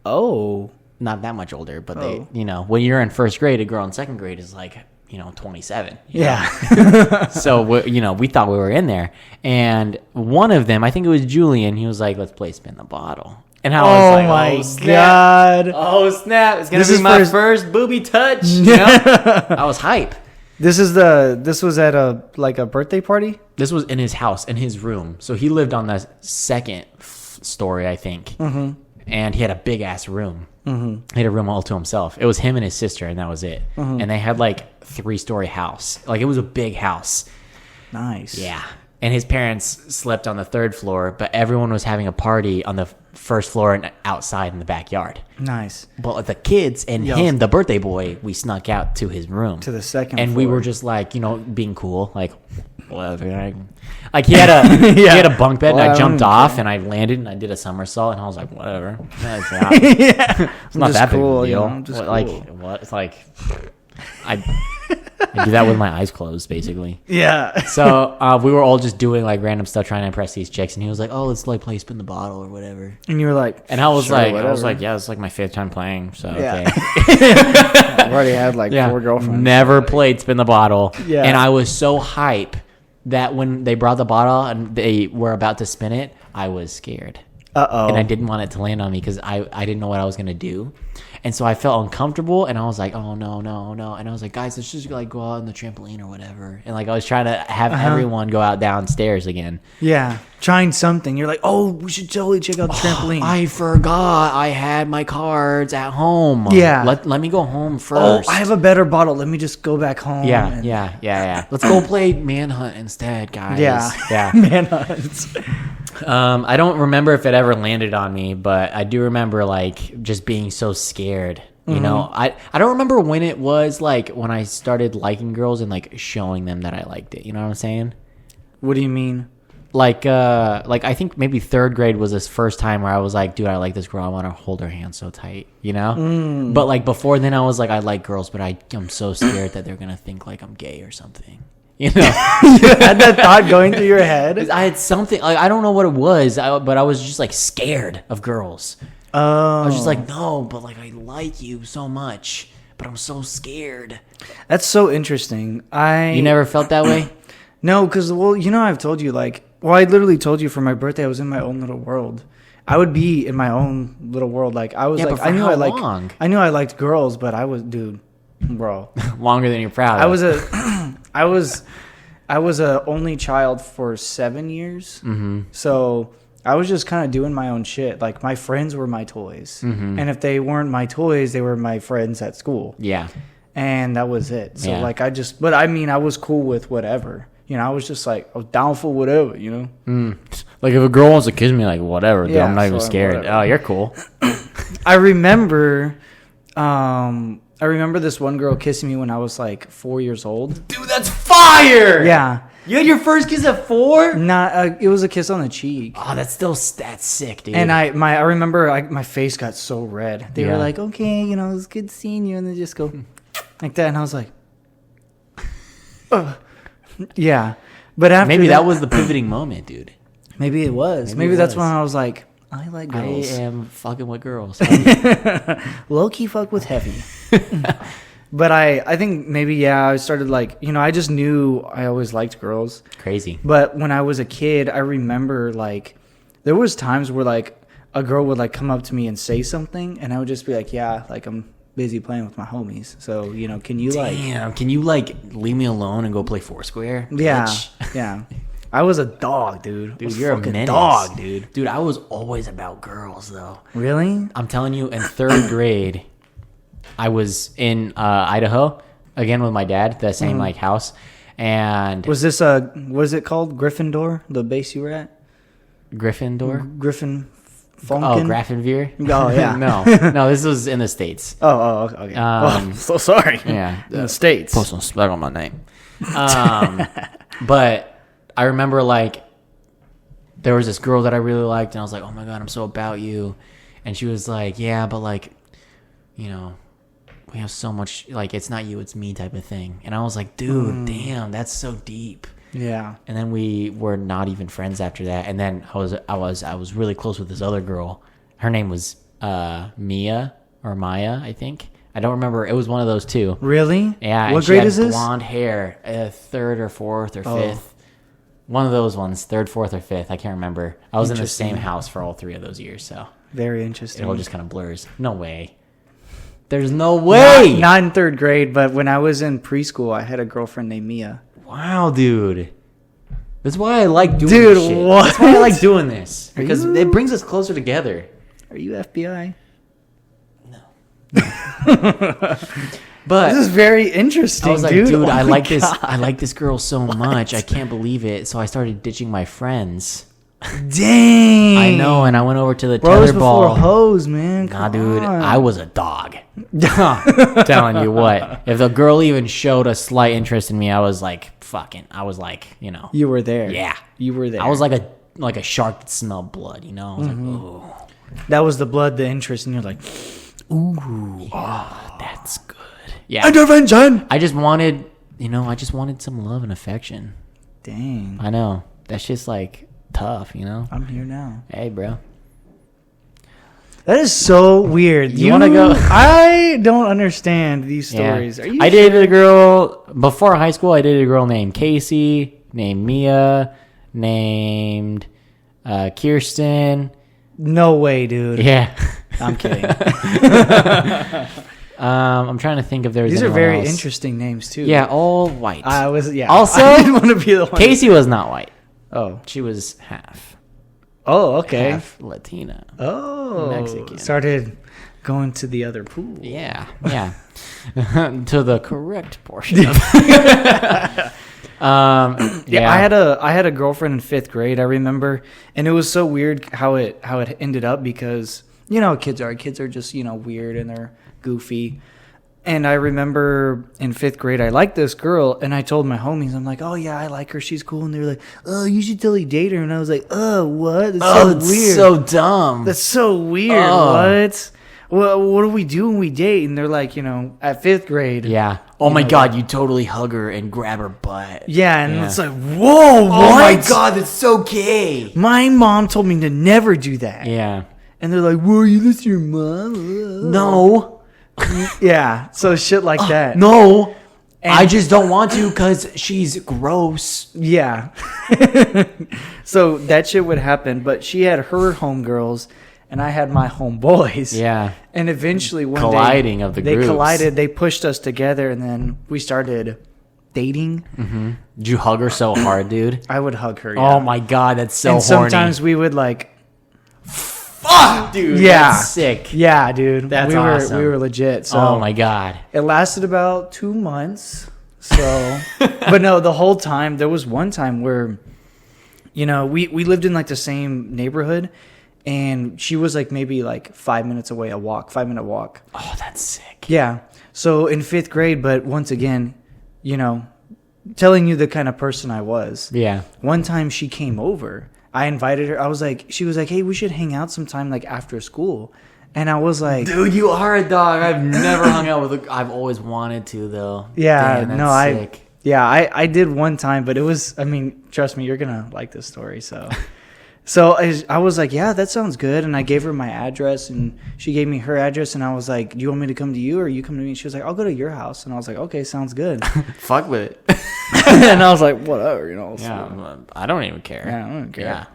Oh. Not that much older, but they, you know, when you're in first grade, a girl in second grade is like, 27. Yeah. So, we thought we were in there. And one of them, I think it was Julian, he was like, let's play spin the bottle. And I was like, my God. Oh, snap. It's going to be my first booby touch. I was hype. This was at a birthday party? This was in his house, in his room. So he lived on the second story, I think. Mm-hmm. And he had a big ass room. Mm-hmm. He had a room all to himself. It was him and his sister, and that was it. Mm-hmm. And they had like 3-story house. Like, it was a big house. Nice. Yeah. And his parents slept on the 3rd floor, but everyone was having a party on the 1st floor and outside in the backyard. Nice. But the kids and him, the birthday boy, we snuck out to his room. To the 2nd floor. And we were just like, being cool. Like, whatever. Like, he had a bunk bed, and I jumped off, and I landed, and I did a somersault, and I was like, whatever. It's not that big of a deal. What? It's like, I do that with my eyes closed, basically. Yeah. So we were all just doing like random stuff, trying to impress these chicks, and he was like, "Oh, let's like play spin the bottle or whatever." And you were like, and I was sure, like, whatever. "Yeah, it's like my 5th time playing." So yeah. okay. I've already had like 4 girlfriends. Never played spin the bottle. Yeah. And I was so hype that when they brought the bottle and they were about to spin it, I was scared. And I didn't want it to land on me because I didn't know what I was gonna do. And so I felt uncomfortable, and I was like, oh, no. And I was like, guys, let's just like go out on the trampoline or whatever. And like I was trying to have everyone go out downstairs again. Yeah, trying something. You're like, oh, we should totally check out the trampoline. I forgot I had my cards at home. Yeah. Let me go home first. Oh, I have a better bottle. Let me just go back home. Yeah. Let's go play Manhunt instead, guys. Yeah. Manhunt. I don't remember if it ever landed on me, but I do remember like just being so scared. You know, I don't remember when it was like when I started liking girls and like showing them that I liked it. You know what I'm saying? What do you mean? Like I think maybe 3rd grade was this first time where I was like, dude, I like this girl. I want to hold her hand so tight, you know? But like before then I was like, I like girls, but I'm so scared that they're going to think like I'm gay or something. You know, you had that thought going through your head. I had something like I don't know what it was, but I was just like scared of girls. I was just like, no, but like I like you so much, but I'm so scared. That's so interesting. You never felt that way? No, because I've told you I literally told you for my birthday I was in my own little world. I would be in my own little world. Like I was like, I knew I liked girls, but I was, dude, bro, longer than you're proud of. I was a only child for 7 years. Mm-hmm. So I was just kind of doing my own shit. Like my friends were my toys. Mm-hmm. And if they weren't my toys, they were my friends at school. Yeah. And that was it. So I was cool with whatever. I was just like, I was down for whatever, Like if a girl wants to kiss me, like whatever, dude, Yeah, I'm not even so scared. whatever. Oh, you're cool. I remember this one girl kissing me when I was like 4 years old. Dude, that's fire. Yeah. You had your first kiss at 4? It was a kiss on the cheek. Oh, that's sick, dude. And I remember my face got so red. They were Yeah. like, okay, it was good seeing you. And they just go like that. And I was like, ugh. Yeah. But after maybe that was the pivoting moment, dude. Maybe it was. Maybe Maybe it that's was. when I was like, I like girls. I am fucking with girls. Low key fuck with heavy. But I think maybe, I started like, I just knew I always liked girls. Crazy. But when I was a kid, I remember like there was times where like a girl would like come up to me and say something, and I would just be like, yeah, like I'm busy playing with my homies. So, can you Can you like leave me alone and go play Foursquare? Yeah. Bitch? Yeah. I was a dog, dude. I Dude, was you're a fucking menace. dog, dude. Dude, I was always about girls, though. Really? I'm telling you, in 3rd grade, I was in Idaho, again with my dad, the same like house. And Was this what is it called? Gryffindor? The base you were at? Gryffindor? Griffin Oh, Funkin? Grafenveer? Oh, yeah. no, this was in the States. Oh, okay. I'm so sorry. Yeah. In the States. Post some spec on my name. But I remember like there was this girl that I really liked, and I was like, oh my God, I'm so about you. And she was like, yeah, but like, we have so much, like, it's not you, it's me type of thing. And I was like, dude, damn, that's so deep. Yeah. And then we were not even friends after that. And then I was really close with this other girl. Her name was Mia or Maya, I think. I don't remember. It was one of those two. Really? Yeah. What and grade she had is this? blonde hair, 3rd or 4th or 5th. One of those ones, 3rd, 4th, or 5th. I can't remember. I was in the same house for all 3 of those years, so Very interesting. it all just kind of blurs. No way. There's no way. Not in 3rd grade, but when I was in preschool, I had a girlfriend named Mia. Wow, dude. That's why I like doing Dude, this shit. what? That's why I like doing this. Because you- it brings us closer together. Are you FBI? But This is very interesting, I was like, dude. dude, Oh I my like this. God. I like this girl so much. I can't believe it. So I started ditching my friends. Dang. I know, and I went over to the Bros tetherball. before hoes, man. Nah, Come dude, on. I was a dog. Telling you what, if the girl even showed a slight interest in me, I was like, fucking. I was like, You were there. yeah, You were there. I was like a shark that smelled blood. I was like, ooh, That was the blood, the interest, and you're like, ooh. that's good. Yeah, Intervention. I just wanted, some love and affection. Dang. I know that's just like tough. I'm here now. Hey, bro. That is so weird. You wanna go? I don't understand these stories. Yeah. Are you I dated a girl before high school. I dated a girl named Casey, named Mia, named Kirsten. No way, dude. Yeah. I'm kidding. I'm trying to think if there's These are anyone very else. interesting names too. Yeah, all white. I was. Yeah. Also, I didn't want to be the one. Casey was not white. Oh. She was half Okay. half Latina. Oh. Mexican. Started going to the other pool. Yeah. To the correct portion. Of Yeah, I had a girlfriend in 5th grade, I remember, and it was so weird how it ended up because kids are just weird and they're goofy. And I remember in 5th grade I liked this girl, and I told my homies, I'm like, oh yeah, I like her, she's cool. And they were like, oh, you should totally date her. And I was like, oh, what? That's so that's weird. so dumb. That's so weird. Oh. What? Well, what do we do when we date? And they're like, at 5th grade. Yeah. Oh my God, you totally hug her and grab her butt. Yeah, and Yeah. it's like, whoa, what? Oh my God, that's so gay. My mom told me to never do that. Yeah. And they're like, whoa, you listen to your mom? No. Yeah, so shit like that. No. And- I just don't want to because she's gross. Yeah. So that shit would happen, but she had her homegirls, and I had my homeboys. Yeah. And eventually one Colliding day, of the they groups. collided, they pushed us together, and then we started dating. Mm-hmm. Did you hug her so hard, dude? I would hug her, yeah. Oh my God, that's so and horny. sometimes we would like, fuck, dude. yeah, That's sick. yeah, dude. That's we awesome. We were legit. So Oh my God. it lasted about 2 months. So, but no, the whole time, there was one time where, we lived in like the same neighborhood, and she was like maybe like 5 minutes away, 5-minute walk. Oh, that's sick. Yeah. So in 5th grade, but once again, telling you the kind of person I was. Yeah. One time she came over. I invited her. She was like, hey, we should hang out sometime like after school. And I was like, dude, you are a dog. I've never hung out with I've always wanted to, though. Yeah. Damn, that's sick. I did one time, but it was, trust me, you're going to like this story. So I was like, yeah, that sounds good. And I gave her my address, and she gave me her address. And I was like, do you want me to come to you, or you come to me? And she was like, I'll go to your house. And I was like, okay, sounds good. Fuck with it. And I was like, whatever, Yeah, I don't even care. Yeah, I don't care. Yeah.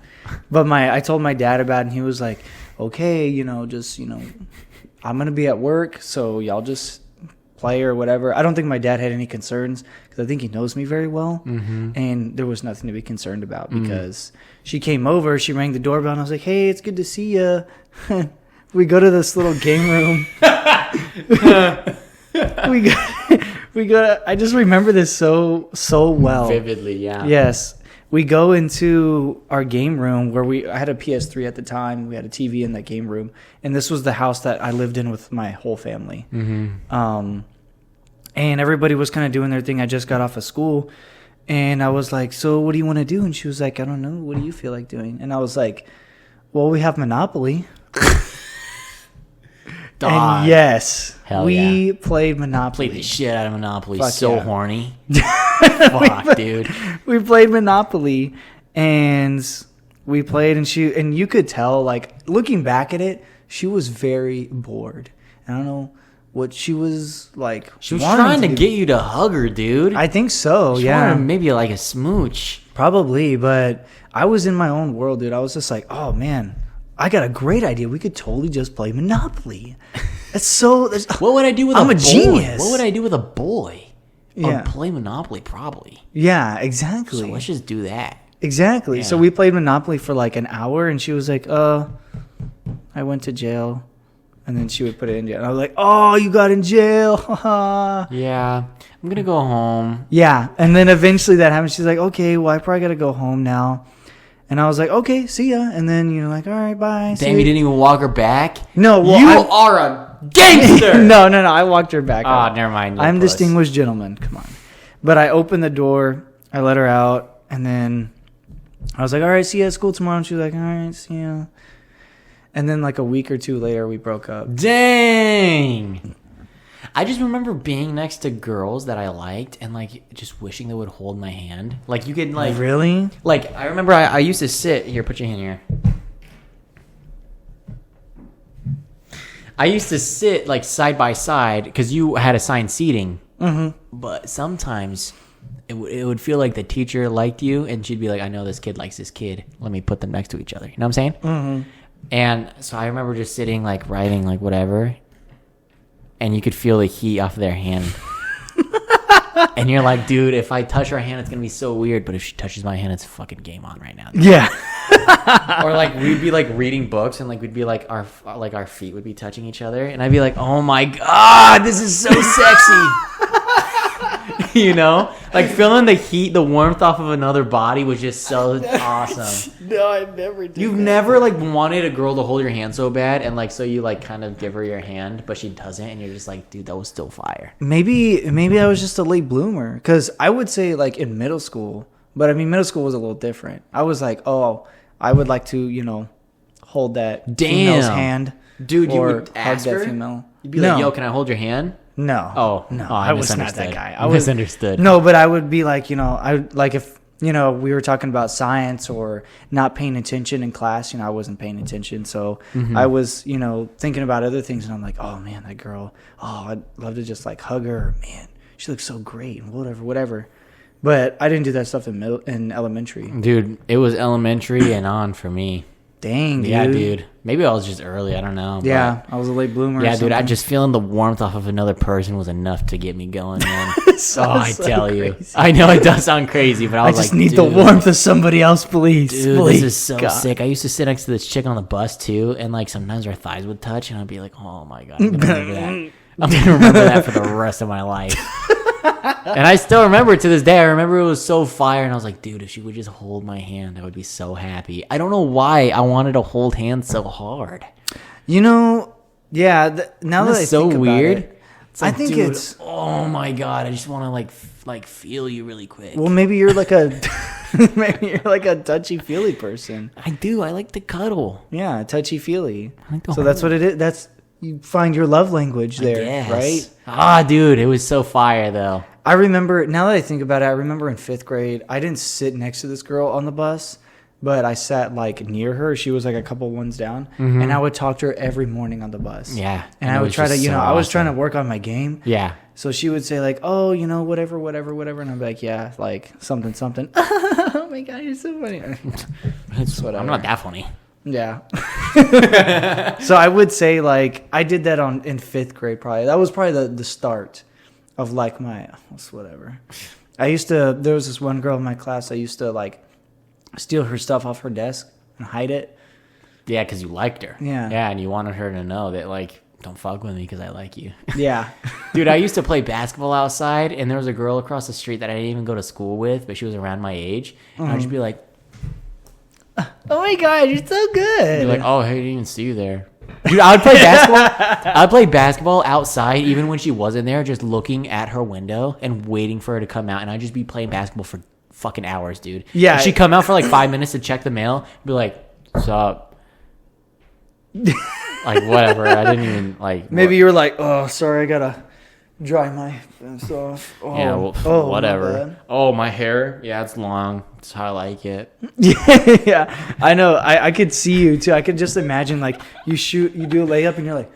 But I told my dad about it, and he was like, okay, I'm going to be at work, so y'all just play or whatever. I don't think my dad had any concerns, because I think he knows me very well. Mm-hmm. And there was nothing to be concerned about, because she came over, she rang the doorbell, and I was like, hey, it's good to see you. We go to this little game room. I just remember this so well. Vividly, yeah. Yes. We go into our game room where I had a PS3 at the time. We had a TV in that game room. And this was the house that I lived in with my whole family. Mm-hmm. And everybody was kind of doing their thing. I just got off of school. And I was like, so what do you want to do? And she was like, I don't know. What do you feel like doing? And I was like, well, we have Monopoly. Dog. And yes, Hell we played Monopoly. Played the shit out of Monopoly. Fuck so yeah. horny. Fuck, dude. We played Monopoly, and we played, and you could tell, like, looking back at it, she was very bored. I don't know what she was like. She was trying to get you to hug her, dude. I think so. She yeah, wanted maybe like a smooch. Probably, but I was in my own world, dude. I was just like, oh man, I got a great idea. We could totally just play Monopoly. What would I do with I'm a boy? genius. What would I do with a boy? Yeah. I would play Monopoly, probably. Yeah, exactly. So let's just do that. Exactly. Yeah. So we played Monopoly for like an hour, and she was like, I went to jail. And then she would put it in jail. And I was like, oh, you got in jail. Yeah. I'm going to go home. Yeah. And then eventually that happened. She's like, okay, well, I probably got to go home now. And I was like, okay, see ya. And then, like, all right, bye. Damn, you didn't even walk her back? No. Well, you are a gangster. No. I walked her back. Oh, never mind. I'm distinguished gentleman. Come on. But I opened the door. I let her out. And then I was like, all right, see you at school tomorrow. And she was like, all right, see ya. And then like a week or two later, we broke up. Dang. I just remember being next to girls that I liked and like just wishing they would hold my hand. Like you could like... Really? Like I remember I used to sit... Here, put your hand here. I used to sit like side by side because you had assigned seating. Mm-hmm. But sometimes it would feel like the teacher liked you and she'd be like, I know this kid likes this kid. Let me put them next to each other. You know what I'm saying? Mm-hmm. And so I remember just sitting, like, writing, like, whatever. And you could feel the heat off their hand. And you're like, dude, if I touch her hand, it's going to be so weird. But if she touches my hand, it's fucking game on right now. Yeah. Or, like, we'd be, like, reading books. And, like, we'd be, like, our feet would be touching each other. And I'd be like, oh, my God, this is so sexy. You know? Like, feeling the heat, the warmth off of another body was just so awesome. No, I never did. You've never, like, wanted a girl to hold your hand so bad, and, like, so you, like, kind of give her your hand, but she doesn't, and you're just like, dude, that was still fire. Maybe I was just a late bloomer, because I would say, like, in middle school, but, I mean, middle school was a little different. I was like, oh, I would like to, hold that female's hand. Dude, you would ask hug her? that female. You'd be like, yo, can I hold your hand? No. Oh, no. I was not that guy. I was misunderstood. No, but I would be like, if we were talking about science or not paying attention in class, I wasn't paying attention. So I was, thinking about other things, and I'm like, oh man, that girl, I'd love to just like hug her. Man, she looks so great and whatever. But I didn't do that stuff in elementary. Dude, it was elementary and on for me. Dang, dude. Yeah, dude. Maybe I was just early. I don't know. Yeah, I was a late bloomer. Yeah, dude. I just feeling the warmth off of another person was enough to get me going, man. I tell you. I know it does sound crazy, but I was just need the warmth of somebody else, please. Dude, please. This is so sick. I used to sit next to this chick on the bus too, and like sometimes our thighs would touch, and I'd be like, oh my God, I'm gonna remember that. I'm gonna remember that for the rest of my life. And I still remember it to this day. I remember it was so fire, and I was like, dude, if she would just hold my hand, I would be so happy. I don't know why I wanted to hold hands so hard. You know, yeah. Now that I so think weird. about it, Like, I think dude, it's. oh my god, I just want to like feel you really quick. Well, maybe you're like a touchy feely person. I do. I like to cuddle. Yeah, touchy feely. like to So that's hold. what it is. That's you find your love language there, Yes. right? Ah, dude, it was so fire though. I remember, now that I think about it, I remember in 5th grade, I didn't sit next to this girl on the bus, but I sat like near her. She was like a couple ones down, and I would talk to her every morning on the bus. Yeah, And I would try to, I was trying to work on my game. Yeah. So she would say like, oh, whatever. And I'd be like, yeah, like something. Oh my God, you're so funny. I'm not that funny. Yeah. So I would say like I did that in 5th grade probably. That was probably the start of like my whatever. There was this one girl in my class I used to like steal her stuff off her desk and hide it. Yeah, because you liked her. Yeah. Yeah, and you wanted her to know that like, don't fuck with me because I like you. Yeah. Dude, I used to play basketball outside, and there was a girl across the street that I didn't even go to school with, but she was around my age. And I'd just be like, Oh my God, you're so good. be like, oh, hey, I didn't even see you there. Dude, I would play basketball. I'd play basketball outside, even when she wasn't there, just looking at her window and waiting for her to come out. And I'd just be playing basketball for fucking hours, dude. Yeah. And she'd come out for like 5 minutes to check the mail, be like, what's up? Like, whatever. I didn't even, like... Maybe you were like, oh, sorry, I gotta dry my fence off. Oh, Yeah, well, my whatever. bad. Oh, my hair? Yeah, it's long. That's how I like it. Yeah, I know. I could see you too. I could just imagine like you do a layup, and you're like,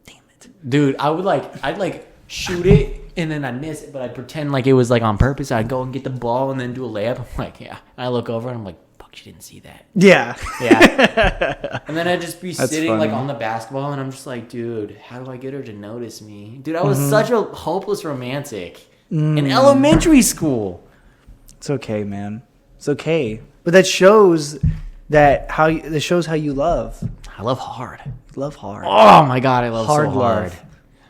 damn it, Dude, I'd shoot it, and then I'd miss it, but I'd pretend like it was like on purpose. I'd go and get the ball and then do a layup. I'm like, yeah. I look over and I'm like, fuck, she didn't see that. Yeah. Yeah. And then I'd just be That's sitting funny. like on the basketball, and I'm just like, dude, how do I get her to notice me? Dude, I was such a hopeless romantic in elementary school. It's okay, man. It's okay. But that shows how you love. I love hard. You love hard. Oh my god, I love Hard so hard. love.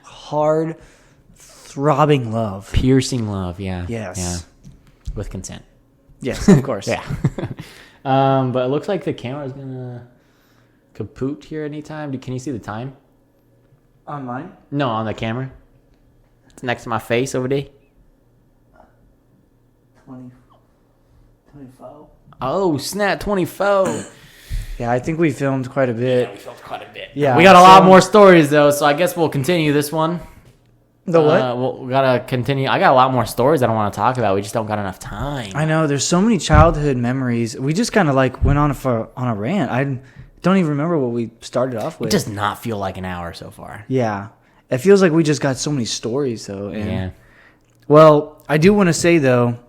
Hard, throbbing love. Piercing love, yeah. Yes. Yeah. With consent. Yes, of course. Yeah. But it looks like the camera's gonna kaput here anytime. Can you see the time? On mine? No, on the camera. It's next to my face over there. 24. Oh, snap, 24. Yeah, I think we filmed quite a bit. We filmed quite a bit. Yeah, We got a lot so- more stories, though, so I guess we'll continue this one. The what? We gotta continue. I got a lot more stories I don't want to talk about. We just don't got enough time. I know. There's so many childhood memories. We just kind of like went on a rant. I don't even remember what we started off with. It does not feel like an hour so far. Yeah. It feels like we just got so many stories, though. And, Yeah. Well, I do want to say, though,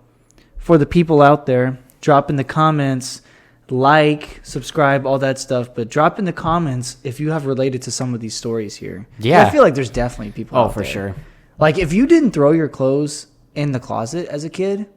for the people out there, drop in the comments, like, subscribe, all that stuff. But drop in the comments if you have related to some of these stories here. Yeah. I feel like there's definitely people Oh, out for there. sure. Like, if you didn't throw your clothes in the closet as a kid,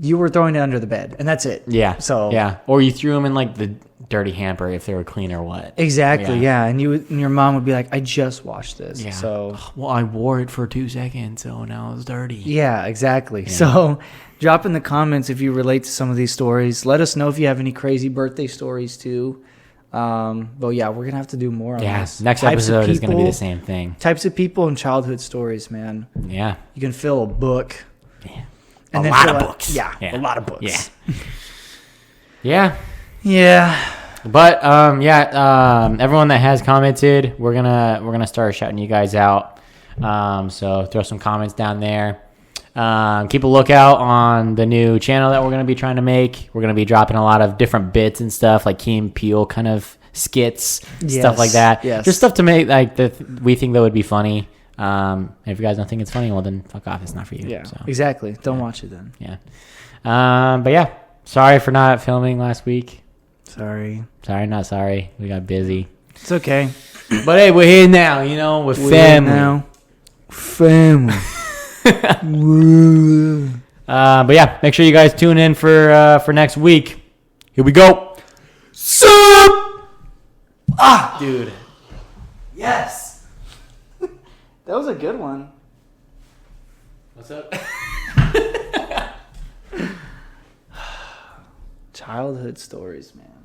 you were throwing it under the bed. And that's it. Yeah. So yeah. Or you threw them in like the dirty hamper if they were clean or what. Exactly, yeah. And your mom would be like, I just washed this. Yeah. So Well, I wore it for 2 seconds, so now it's dirty. yeah, exactly. So drop in the comments if you relate to some of these stories. Let us know if you have any crazy birthday stories too. But yeah, we're gonna have to do more on Yeah. this. Next Types of episode is going to be people- the same thing. Types of people and childhood stories, man. Yeah. You can fill a book. Yeah. And A then lot fill of out- books. Yeah, Yeah. a lot of books. Yeah. Yeah. Yeah. But everyone that has commented, we're gonna start shouting you guys out. So throw some comments down there. Keep a lookout on the new channel that we're gonna be trying to make. We're gonna be dropping a lot of different bits and stuff, like Key and Peele kind of skits, stuff like that. Yes. Just stuff to make like we think that would be funny. If you guys don't think it's funny, well then fuck off. It's not for you. Yeah. So, Exactly. Don't watch it then. yeah. But yeah, sorry for not filming last week. Sorry. Sorry, not sorry. We got busy. It's okay. But hey, we're here now, with We're family. now. Family. But yeah, make sure you guys tune in for next week. Here we go. Sup? Dude. Yes. That was a good one. What's up? Childhood stories, man.